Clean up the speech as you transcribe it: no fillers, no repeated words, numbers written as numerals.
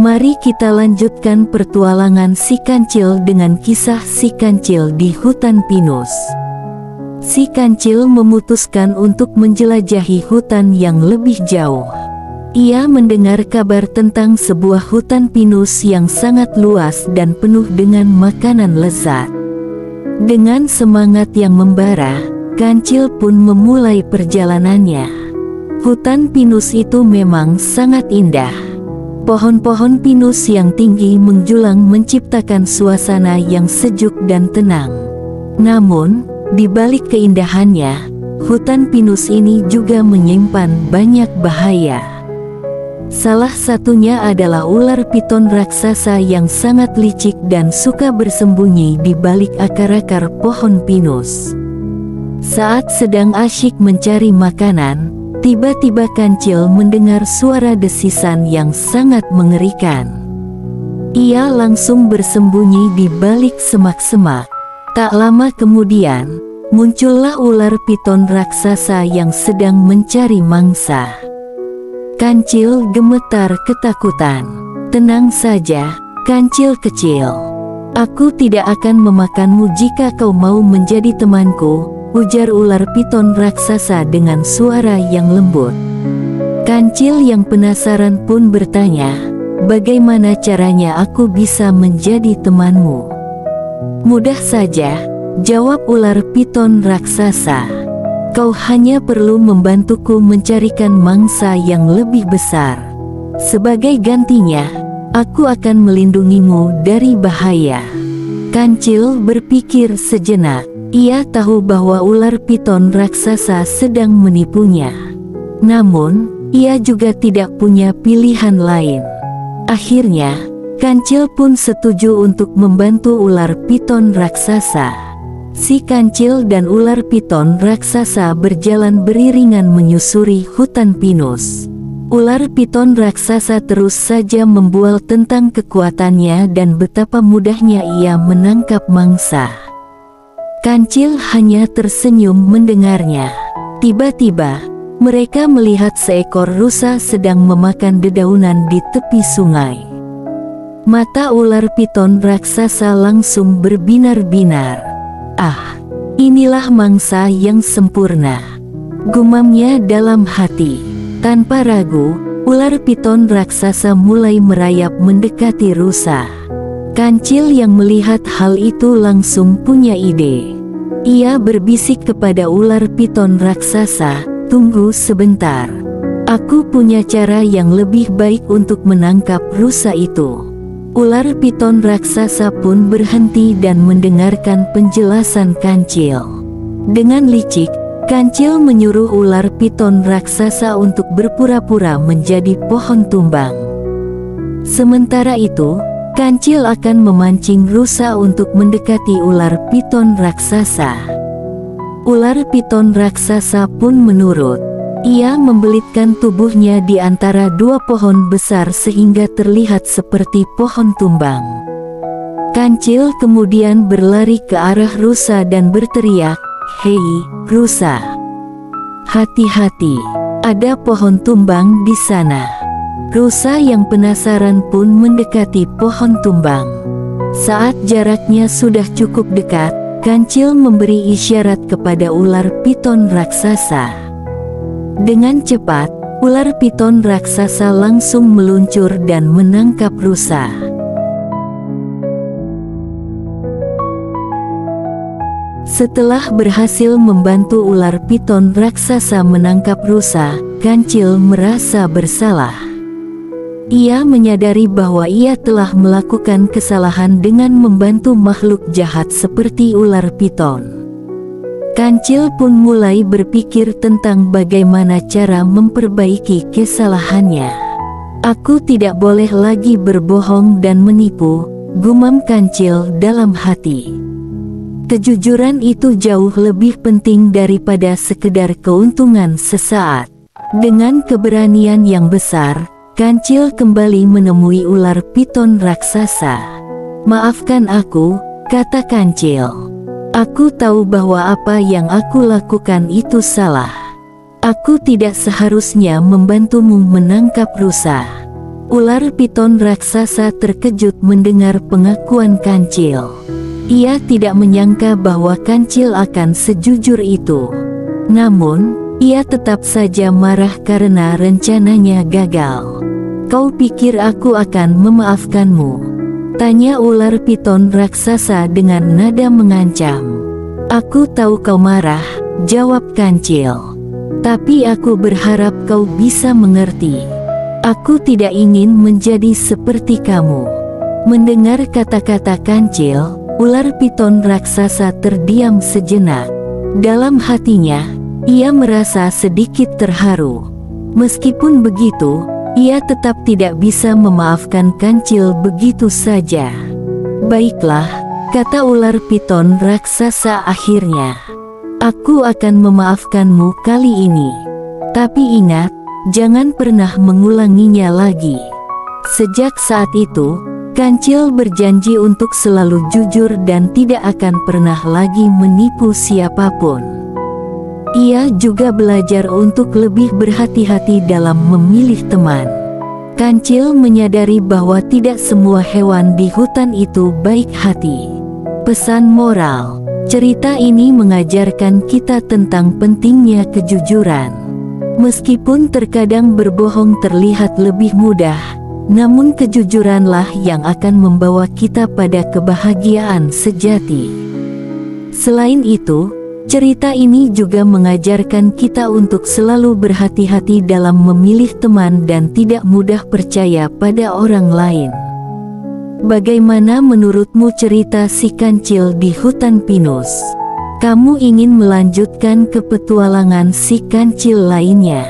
Mari kita lanjutkan pertualangan si Kancil dengan kisah si Kancil di hutan pinus. Si Kancil memutuskan untuk menjelajahi hutan yang lebih jauh. Ia mendengar kabar tentang sebuah hutan pinus yang sangat luas dan penuh dengan makanan lezat. Dengan semangat yang membara, Kancil pun memulai perjalanannya. Hutan pinus itu memang sangat indah. Pohon-pohon pinus yang tinggi menjulang menciptakan suasana yang sejuk dan tenang. Namun, di balik keindahannya, hutan pinus ini juga menyimpan banyak bahaya. Salah satunya adalah ular piton raksasa yang sangat licik dan suka bersembunyi di balik akar-akar pohon pinus. Saat sedang asyik mencari makanan, tiba-tiba Kancil mendengar suara desisan yang sangat mengerikan. Ia langsung bersembunyi di balik semak-semak. Tak lama kemudian, muncullah ular piton raksasa yang sedang mencari mangsa. Kancil gemetar ketakutan. "Tenang saja, Kancil kecil. Aku tidak akan memakanmu jika kau mau menjadi temanku," ujar ular piton raksasa dengan suara yang lembut. Kancil yang penasaran pun bertanya, "Bagaimana caranya aku bisa menjadi temanmu?" "Mudah saja," jawab ular piton raksasa. "Kau hanya perlu membantuku mencarikan mangsa yang lebih besar. Sebagai gantinya, aku akan melindungimu dari bahaya." Kancil berpikir sejenak. Ia tahu bahwa ular piton raksasa sedang menipunya. Namun, ia juga tidak punya pilihan lain. Akhirnya, Kancil pun setuju untuk membantu ular piton raksasa. Si Kancil dan ular piton raksasa berjalan beriringan menyusuri hutan pinus. Ular piton raksasa terus saja membual tentang kekuatannya dan betapa mudahnya ia menangkap mangsa. Kancil hanya tersenyum mendengarnya. Tiba-tiba, mereka melihat seekor rusa sedang memakan dedaunan di tepi sungai. Mata ular piton raksasa langsung berbinar-binar. "Ah, inilah mangsa yang sempurna," gumamnya dalam hati. Tanpa ragu, ular piton raksasa mulai merayap mendekati rusa. Kancil yang melihat hal itu langsung punya ide. Ia berbisik kepada ular piton raksasa, "Tunggu sebentar. Aku punya cara yang lebih baik untuk menangkap rusa itu." Ular piton raksasa pun berhenti dan mendengarkan penjelasan Kancil. Dengan licik, Kancil menyuruh ular piton raksasa untuk berpura-pura menjadi pohon tumbang. Sementara itu, Kancil akan memancing rusa untuk mendekati ular piton raksasa. Ular piton raksasa pun menurut. Ia membelitkan tubuhnya di antara dua pohon besar sehingga terlihat seperti pohon tumbang. Kancil kemudian berlari ke arah rusa dan berteriak, "Hei, rusa! Hati-hati, ada pohon tumbang di sana." Rusa yang penasaran pun mendekati pohon tumbang. Saat jaraknya sudah cukup dekat, Kancil memberi isyarat kepada ular piton raksasa. Dengan cepat, ular piton raksasa langsung meluncur dan menangkap rusa. Setelah berhasil membantu ular piton raksasa menangkap rusa, Kancil merasa bersalah. Ia menyadari bahwa ia telah melakukan kesalahan dengan membantu makhluk jahat seperti ular piton. Kancil pun mulai berpikir tentang bagaimana cara memperbaiki kesalahannya. "Aku tidak boleh lagi berbohong dan menipu," gumam Kancil dalam hati. Kejujuran itu jauh lebih penting daripada sekedar keuntungan sesaat. Dengan keberanian yang besar, Kancil kembali menemui ular piton raksasa. "Maafkan aku," kata Kancil. "Aku tahu bahwa apa yang aku lakukan itu salah. Aku tidak seharusnya membantumu menangkap rusa." Ular piton raksasa terkejut mendengar pengakuan Kancil. Ia tidak menyangka bahwa Kancil akan sejujur itu. Namun, ia tetap saja marah karena rencananya gagal. "Kau pikir aku akan memaafkanmu?" tanya ular piton raksasa dengan nada mengancam. "Aku tahu kau marah," jawab Kancil. "Tapi aku berharap kau bisa mengerti. Aku tidak ingin menjadi seperti kamu." Mendengar kata-kata Kancil, ular piton raksasa terdiam sejenak. Dalam hatinya, ia merasa sedikit terharu. Meskipun begitu, ia tetap tidak bisa memaafkan Kancil begitu saja. "Baiklah," kata ular piton raksasa akhirnya. "Aku akan memaafkanmu kali ini. Tapi ingat, jangan pernah mengulanginya lagi." Sejak saat itu, Kancil berjanji untuk selalu jujur dan tidak akan pernah lagi menipu siapapun. Ia juga belajar untuk lebih berhati-hati dalam memilih teman. Kancil menyadari bahwa tidak semua hewan di hutan itu baik hati. Pesan moral: cerita ini mengajarkan kita tentang pentingnya kejujuran. Meskipun terkadang berbohong terlihat lebih mudah, namun kejujuranlah yang akan membawa kita pada kebahagiaan sejati. Selain itu, cerita ini juga mengajarkan kita untuk selalu berhati-hati dalam memilih teman dan tidak mudah percaya pada orang lain. Bagaimana menurutmu cerita si Kancil di hutan pinus? Kamu ingin melanjutkan ke petualangan si Kancil lainnya?